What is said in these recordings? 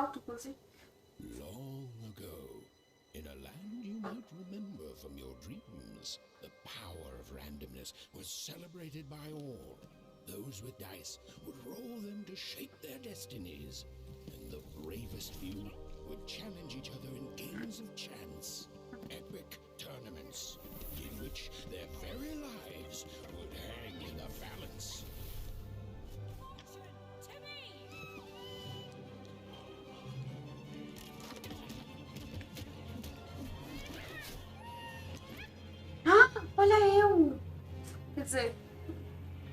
alto, inclusive. Long ago, in a land you might remember from your dreams, the power of randomness was celebrated by all. Those with dice would roll them to shape their destinies, and the bravest few would challenge each other in games of chance, epic tournaments, in which their very lives would hang in the balance. Ah, olha eu! Quer dizer,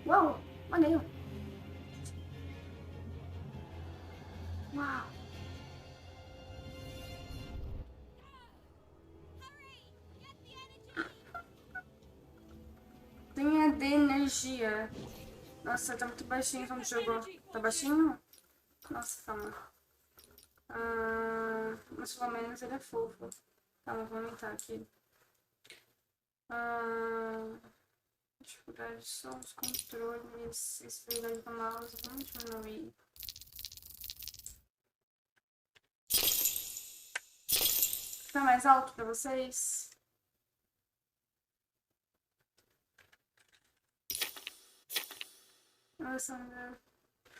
uau, olha eu. Uau. Tem de energia. Nossa, tá muito baixinho quando jogou. Tá baixinho? Nossa, calma. Mas pelo menos ele é fofo. Calma, vou aumentar aqui. Dificuldade de sons, controles, estabilidade do mouse, vamos diminuir. Fica mais alto pra vocês? Alessandra,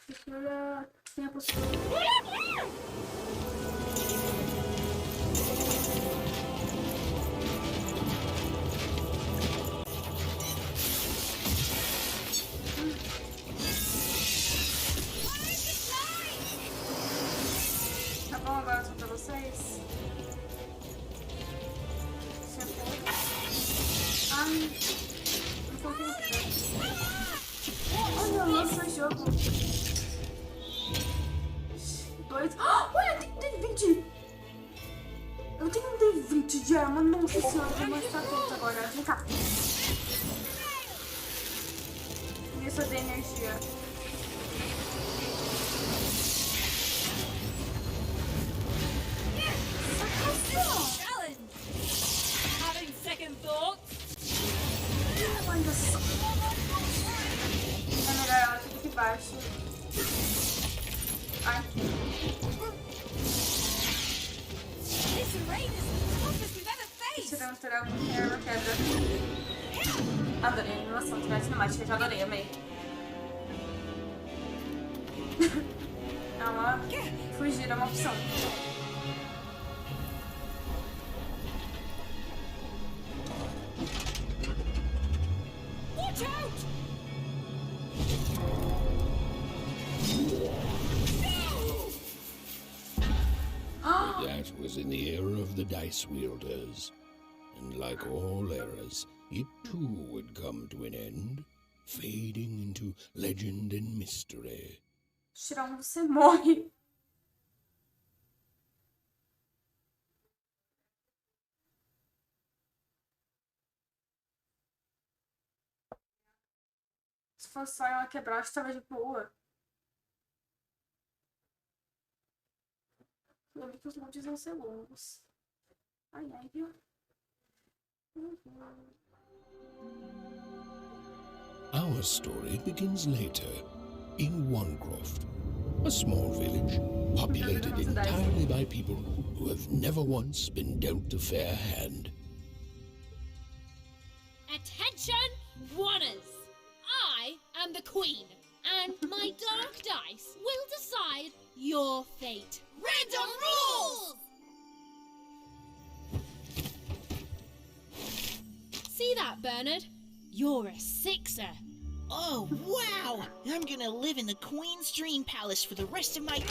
procura, tem a postura. Tá bom agora só pra vocês? Ai, não coloquei no pé. Olha, nossa, jogo. 2. Olha, tem D20. Eu tenho um D20 de arma. Nossa senhora, eu vou mostrar tudo agora. Vem cá. Isso é de energia. Olha só. É melhor ela ficar aqui embaixo. Ai. Tirando uma quebra. Adorei a animação, tirar cinemática, já adorei, amei. Ela fugir é uma opção. Watch out! That was in the era of the dice wielders, and like all eras, it too would come to an end, fading into legend and mystery. Tirar um, você morre. Se fosse só ela quebrar, estava de boa. Lembra que os montes vão ser longos. Ai, ai, viu? Our story begins later, in Wanecroft, a small village populated entirely by people who have never once been dealt a fair hand. Attention, Wanners! I am the Queen, and my dark dice will decide your fate. Random rules! See that, Bernard? You're a sixer. Oh, wow! I'm gonna live in the Queen's Dream Palace for the rest of my...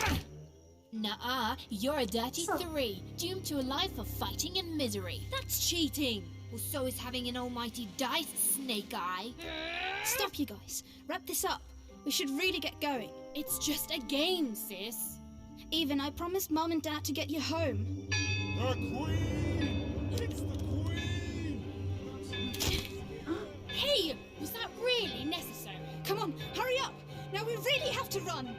Nuh-uh, you're a dirty 3, doomed to a life of fighting and misery. That's cheating. Well, so is having an almighty dice, Snake Eye. Stop, you guys. Wrap this up. We should really get going. It's just a game, sis. Even, I promised Mum and Dad to get you home. The Queen! It's the Queen! Hey, was that really necessary? Come on, hurry up! Now we really have to run!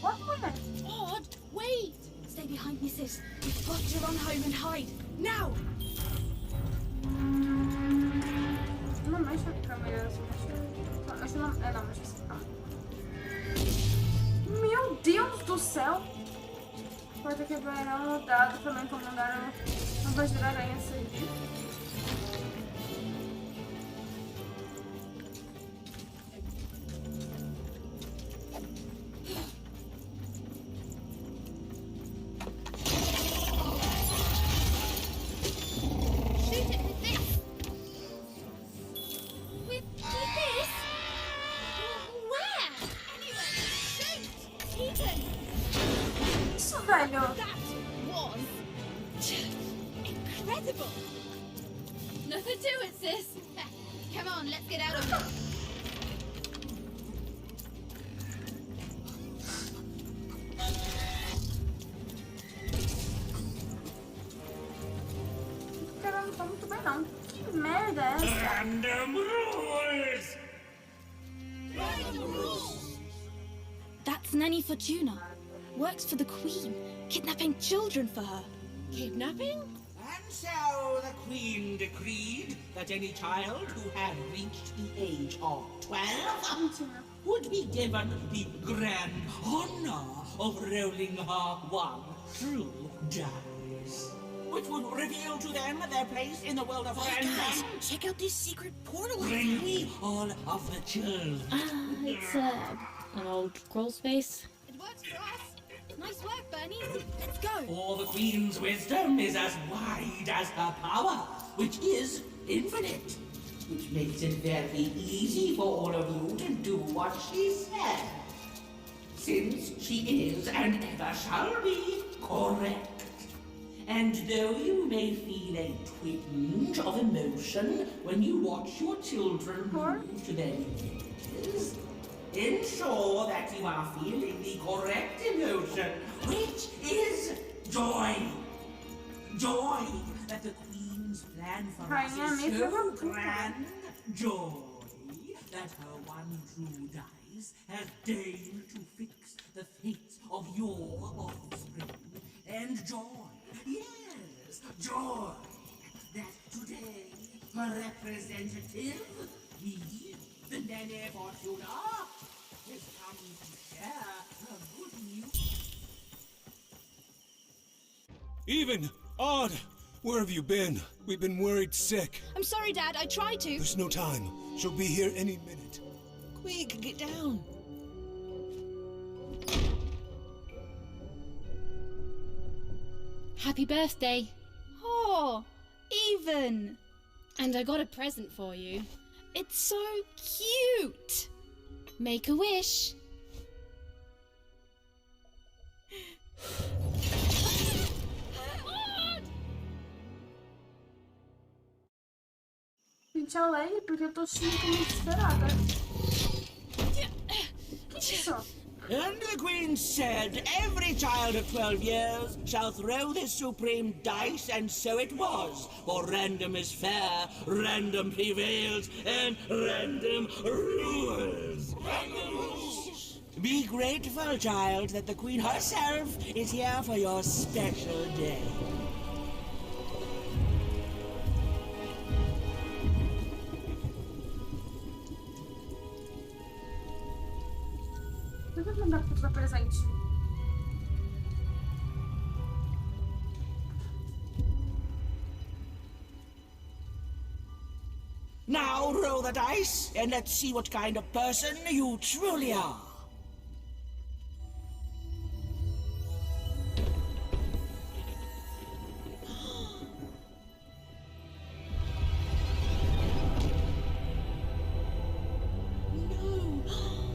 What? Wait! Stay behind me, sis. We've got to run home and hide. Now! Não mexe a câmera, mexe não, não, mexe assim, não. Meu Deus do céu! Porta quebrarão o dado, também comandaram a voz da aranha seguir. Isso, velho! Incredible! Nothing to it, sis. Come on, let's get out of here. Cara, não tá muito bem não. Que merda é essa? Random rules! That's Nanny Fortuna. Works for the Queen, kidnapping children for her. Kidnapping? And so the Queen decreed that any child who had reached the age of 12 would be given the grand honor of rolling her one true dice, which would reveal to them their place in the world of Guys, random. check out this secret portal. Bring me all of the children. It's an old crawl space. It works for us. Nice work, Bernie. Let's go. For the Queen's wisdom is as wide as her power, which is infinite, which makes it very easy for all of you to do what she said, since she is and ever shall be correct. And though you may feel a twinge of emotion when you watch your children move to their ages, ensure that you are feeling the correct emotion, which is joy. Joy that the Queen's plan for us is so grand. Joy that her one true dice has deigned to fix the fates of your offspring. And joy, yes, joy that today her representative, the Nene Fortuna, has come to share her good news. Even! Odd! Where have you been? We've been worried sick. I'm sorry, Dad. I tried to. There's no time. She'll be here any minute. Quick, get down. Happy birthday. Oh, Even. And I got a present for you. It's so cute. Make a wish. Gente, alegre porque eu tô muito desesperada. Que isso? And the Queen said, every child of 12 years shall throw this supreme dice, and so it was. For random is fair, random prevails, and random rules. Random rules. Be grateful, child, that the Queen herself is here for your special day. Por que não dá pra dar presente? Now roll the dice, and let's see what kind of person you truly are.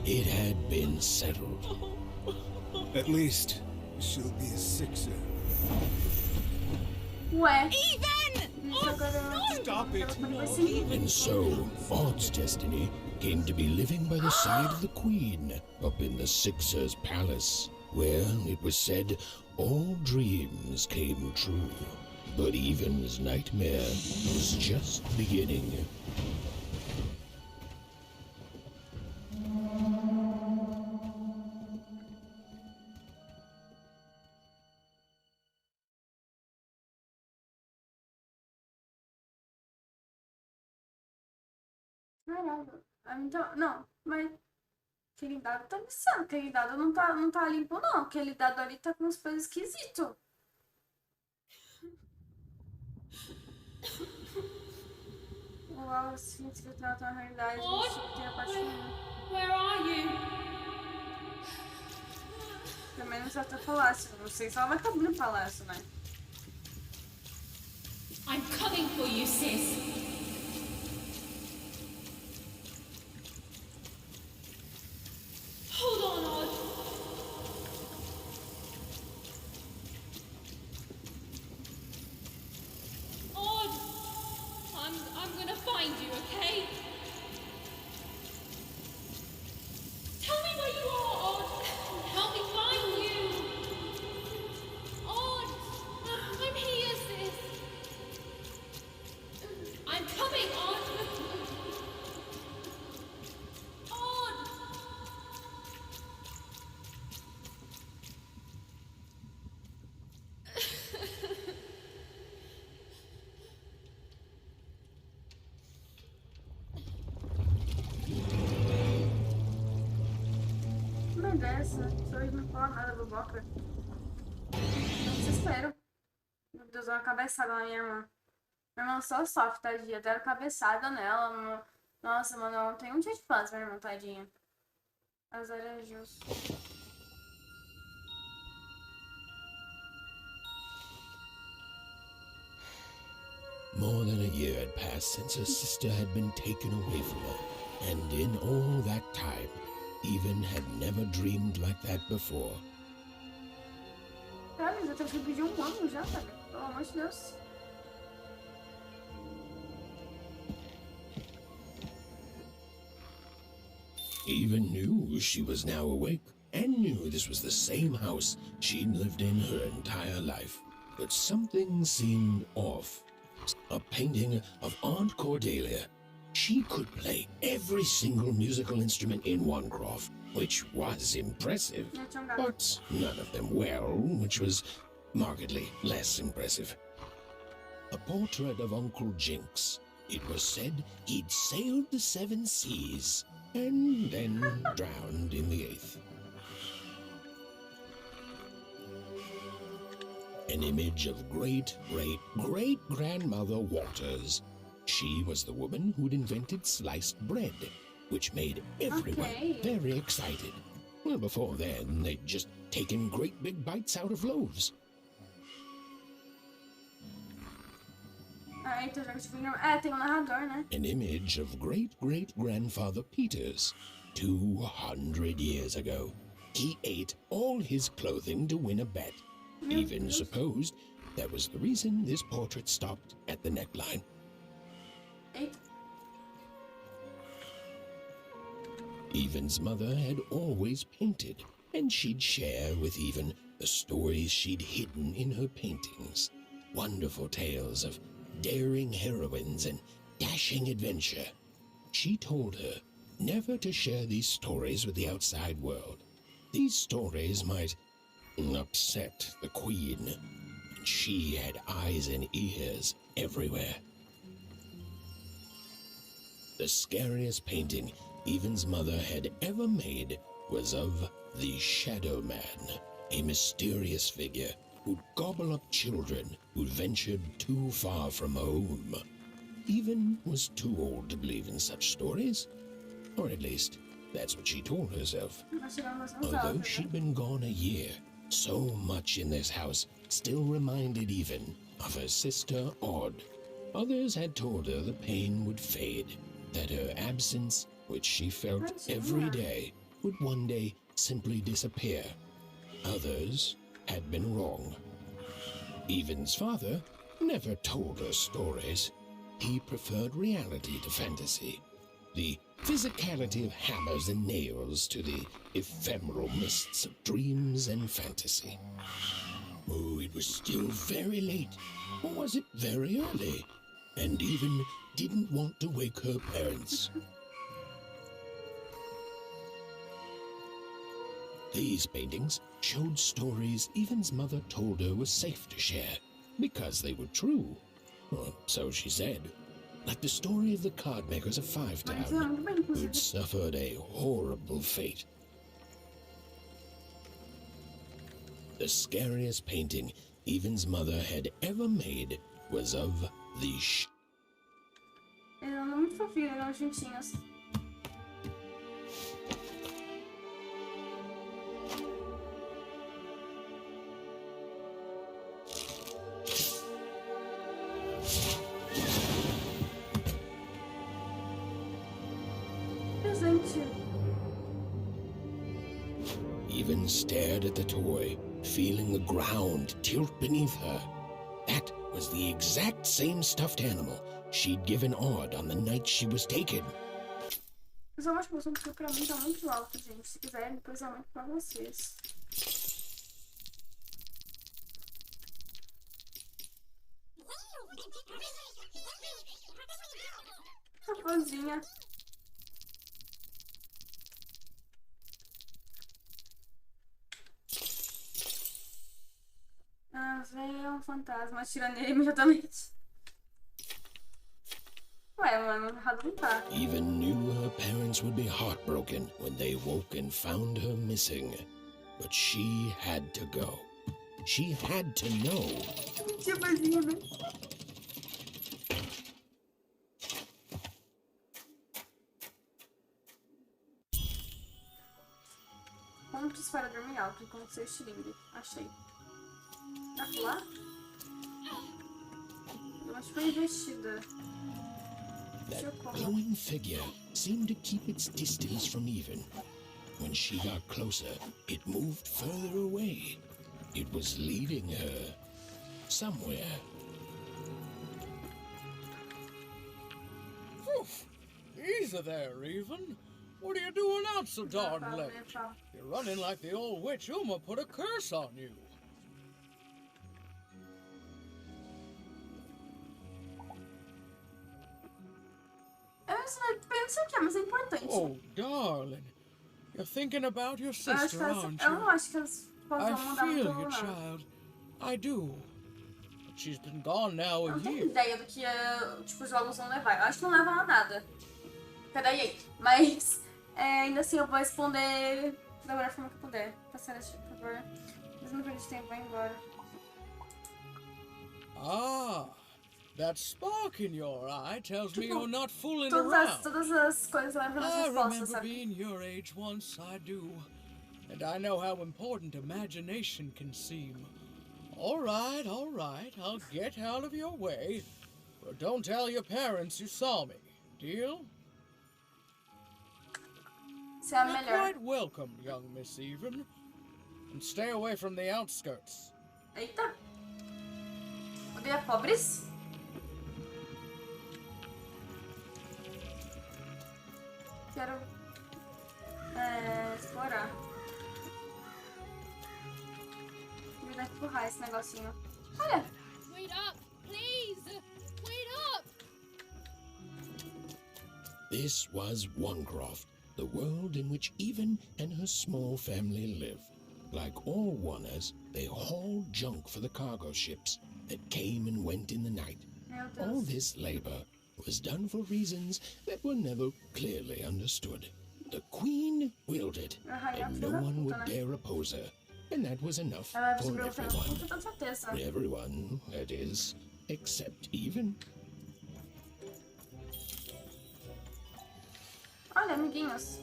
It had been settled. At least, she'll be a sixer. Ué, Even! gente, agora Stop it! vai ser And so, Odd's destiny came to be living by the side of the Queen up in the Sixer's palace, where, it was said, all dreams came true. But Even's nightmare was just beginning. Caralho. Então, não, mas aquele dado tá viciado. Aquele dado não tá limpo, não. Aquele dado ali tá com uns pesos esquisitos. Uau, assim, se retrata na realidade, Odd, tem a parte que where are you? também não sabe até palácio. Não sei se ela vai estar no palácio, né? I'm coming for you, sis. Hold on, Odd. Odd, I'm gonna find you, okay? Tell me where you are, Odd. Help me find you. Odd, I'm here, sis. I'm coming, Odd. Odd. Uma dessa, se hoje não fala nada, boboca. Não desespero. Meu Deus, deu uma cabeçada na minha irmã. Minha irmã só sofre, tadinha. Deram cabeçada nela. Nossa, mano, eu não tenho um dia de paz, minha irmã, tadinha. Azar é justo. More than a year had passed since her sister had been taken away from her, and in all that time, Even had never dreamed like that before. Cara, já tem que pedir um ano já, velho. Pelo amor de Deus. Even knew she was now awake, and knew this was the same house she'd lived in her entire life. But something seemed off. A painting of Aunt Cordelia. She could play every single musical instrument in one croft, which was impressive, but none of them well, which was markedly less impressive. A portrait of Uncle Jinx. It was said he'd sailed the 7 seas and then drowned in the 8th. An image of great-great-great-grandmother Walters. She was the woman who'd invented sliced bread, which made everyone very excited. Well, before then, they'd just taken great big bites out of loaves. Ah, então já que tem narrador, né? An image of great-great-grandfather Peters. 200 years ago. He ate all his clothing to win a bet. Even supposed that was the reason this portrait stopped at the neckline. Even's mother had always painted, and she'd share with Even the stories she'd hidden in her paintings. Wonderful tales of daring heroines and dashing adventure. She told her never to share these stories with the outside world. These stories might upset the Queen, and she had eyes and ears everywhere. The scariest painting Even's mother had ever made was of the Shadow Man, a mysterious figure who'd gobble up children who'd ventured too far from home. Even was too old to believe in such stories, or at least that's what she told herself. Although she'd been gone a year, so much in this house still reminded Even of her sister Odd. Others had told her the pain would fade, that her absence, which she felt every day, would one day simply disappear. Others had been wrong. Even's father never told her stories. He preferred reality to fantasy, the physicality of hammers and nails to the ephemeral mists of dreams and fantasy. Oh, it was still very late, or was it very early? And Even didn't want to wake her parents. These paintings showed stories Even's mother told her was safe to share, because they were true. Or so she said. like the story of the card makers of Five Mas é Town, muito bem, who'd inclusive. suffered a horrible fate. The scariest painting Even's mother had ever made was of the Eles andam muito fofinhos, eles andam juntinhos. Presente. Even stared at the toy, feeling the ground tilt beneath her. That was the exact same stuffed animal she'd given Odd on the night she was taken. Mas eu acho que o som pra mim tá muito alto, gente. Se quiserem, depois eu aumento pra vocês. Raposinha. Ah, vem um fantasma, atira nele imediatamente. Ué, mano, errado não tá. Even knew her parents would be heartbroken when they woke and found her missing. But she had to go. She had to know. Tia vozinha, né? Pontos para dormir alto enquanto seu estilingue. Achei. Dá pra pular? Eu acho que foi investida. That glowing figure seemed to keep its distance from Even. When she got closer, it moved further away. It was leading her somewhere. Oof. Easy there, Even. What are you doing out so darn late? You're running like the old witch Uma put a curse on you. Eu penso que é, mas é importante. Oh, darling. You're thinking about your Eu acho que sister, elas, aren't eu não you? acho que elas I possam mandar feel muito you, não. child. I do. But she's been gone now Eu a não tenho year. ideia do que tipo, os jogos vão levar. Eu acho que não levam a nada. Cadê aí? Mas ainda assim eu vou responder da melhor forma que eu puder. Passar esse, por favor. Mas não perdi tempo, vai embora. Ah, that spark in your eye tells me Tipo, you're not fooling Todas around. as coisas levam as I respostas, remember sabe? being your age once, I do. And I know how important imagination can seem. All right, I'll get out of your way. But don't tell your parents you saw me. Deal? Você é a You're melhor. quite welcome, young Miss Even. And stay away from the outskirts. Eita! Odeia pobres? Quero explorar. Vou dar empurrar esse negocinho. Olha! Wait up, please! Wait up! This was Onecroft, the world in which Even and her small family lived. Like all Oners, they hauled junk for the cargo ships that came and went in the night. Meu All Deus. this labor was done for reasons that were never clearly understood. The Queen willed it, A rainha and filha no da one puta, would né? dare oppose her. And that was enough Ela vai for subir o ferro, everyone. com toda certeza. Everyone, that is, except Even. Olha, amiguinhos.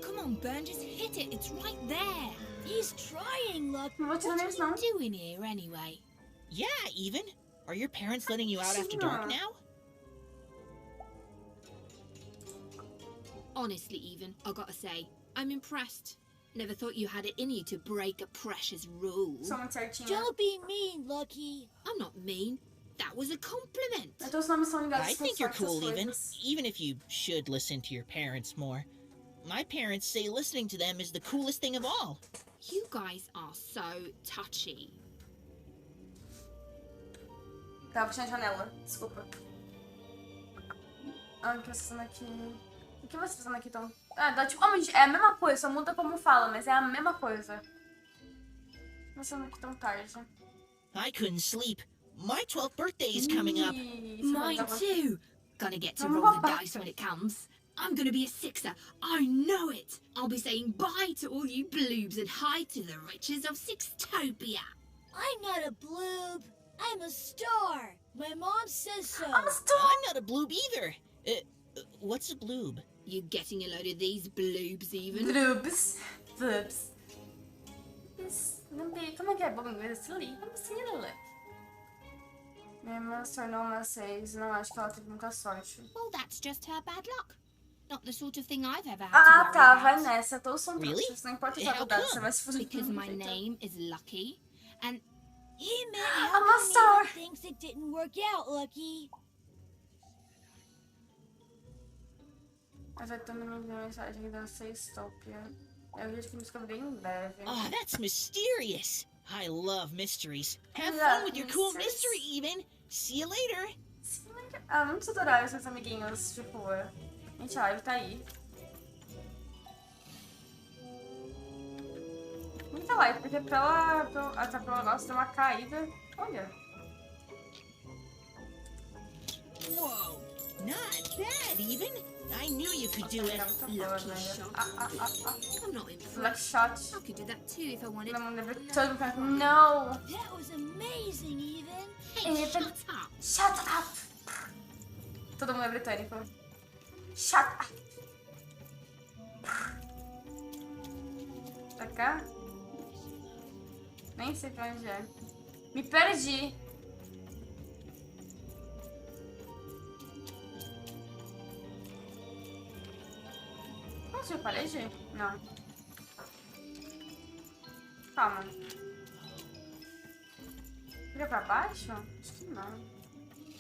Come on, Burn, just hit it. It's right there. He's trying, look. Não vou tirar What neles, are não. you doing here anyway? Yeah, Even. Are your parents letting you out after dark now? Honestly, Even, I gotta say, I'm impressed. Never thought you had it in you to break a precious rule. Sou muito certinha. Don't be mean, Lucky. I'm not mean. That was a compliment. Então os nomes são ligados I com think you're certas cool, coisas. even if you should listen to your parents more. My parents say listening to them is the coolest thing of all. You guys are so touchy. Tá, puxando a janela. Desculpa. Ah, o que vocês fazendo aqui? O que vocês fazendo aqui, então? Ah, dá tipo... Oh, é a mesma coisa, só muda como fala, mas é a mesma coisa. O que vocês fazendo aqui tão tarde? I couldn't sleep. My 12th birthday is coming up. Ih, Mine tava- too. gonna get to Vamos roll the babaca. dice when it comes. I'm gonna be a sixer. I know it. I'll be saying bye to all you bloobs and hi to the riches of Sixtopia. I'm not a bloob. I'm a star. My mom says so. I'm a star. I'm not a bloob either. What's a bloob? You getting a load of these bloobs even? Bloobs. Bloobs. Isso, não tem. Como é que é bom em inglês? Se li. Como assim, Lula? Minha irmã se tornou uma 6. Não acho que ela teve muita sorte. Well, that's just her bad luck. Not the sort of thing I've ever had to Ah, worry tá. about. Vai nessa. Todos são Really? trouxas. Não importa os How faculdades, come? você vai se fuder. Because my name is Lucky, and Hey man, I'm how a come star. Eva thinks it didn't work out, Lucky? Mas vai ter uma mensagem da Sextopia. Eu vejo que me descobri em breve. Ah, that's mysterious. I love mysteries. Have Yeah, fun with your cool mysteries. mystery, even. See you later. Ah, muitos adoráveis seus amiguinhos de rua. Gente, a Ivy tá aí. Muita live, porque pelo negócio tem uma caída. Olha. Whoa, not bad, even. I knew you could do it. Tá muito boa, Lucky velho. shot. I'm not Black impressed. shot. I could do that too if I wanted. Todo mundo falando, não! That was amazing, Even. Hey, Even. shut up. Shut up! Todo mundo é britânico. Shut up! Pra cá? Nem sei pra onde é. Me perdi! Não tinha parede? Não. Calma. Fica pra baixo? Acho que não.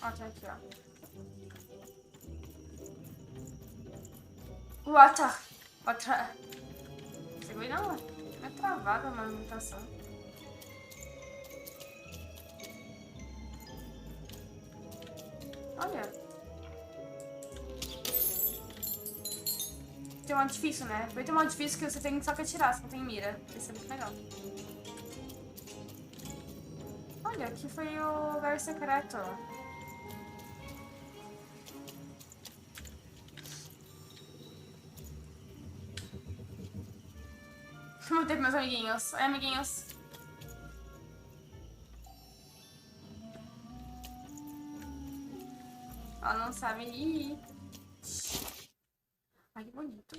Ó, tem aqui, ó. Outra. Segura não. É travada a movimentação. Olha. Tem um difícil, né? Vai ter um difícil que você tem só que atirar, você não tem mira. Isso é muito legal. Olha, aqui foi o lugar secreto. Mudei meus amiguinhos. Oi, amiguinhos. Ela não sabe ir. Ai, que bonito.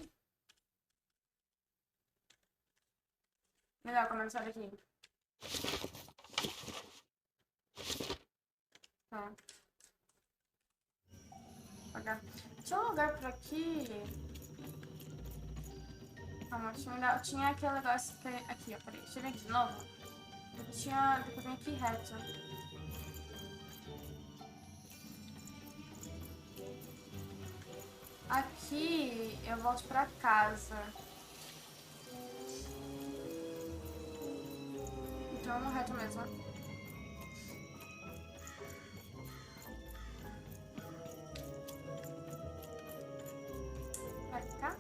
Legal, como é que sai daqui? Tá. Apagar. Tinha um lugar por aqui. Calma, tinha aquele negócio que... Aqui, ó, peraí. Deixa eu ver aqui de novo. Depois vem aqui reto. Aqui eu volto pra casa. Então no reto mesmo. Vai cá.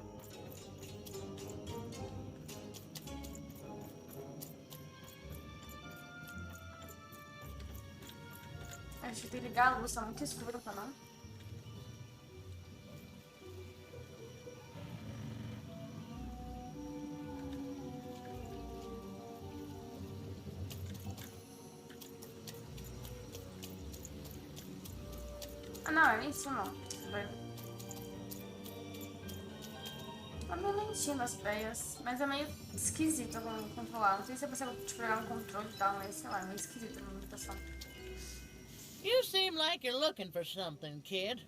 Acho que tem que ligar a luz, tá muito escuro pra não. Ah, não, é lá em cima. Tá meio lentinho as peias, mas é meio esquisito controlar. Não sei se você tipo, pegar um controle e tal, mas sei lá, é meio esquisito a movimentação. You seem like you're looking for something, kid.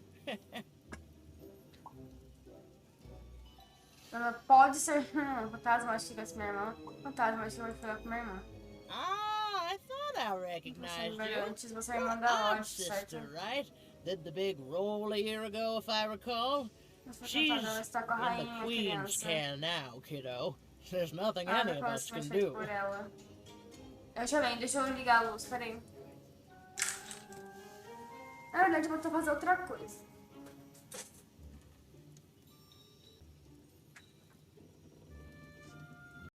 Pode ser fantasma, acho que vai ser minha irmã. Fantasma, acho que vai falar com minha irmã. Ah, I thought I recognized you. Antes você é irmã da Odd Lorde, certo? sister, right? Did the big roll a year ago, if I recall. She's Ela está com a in the rainha, queen's criança. can now, kiddo. There's nothing Ah, any of depois us foi can feito do. por ela. Deixa eu ligar a luz, peraí. Na verdade, eu vou fazer outra coisa.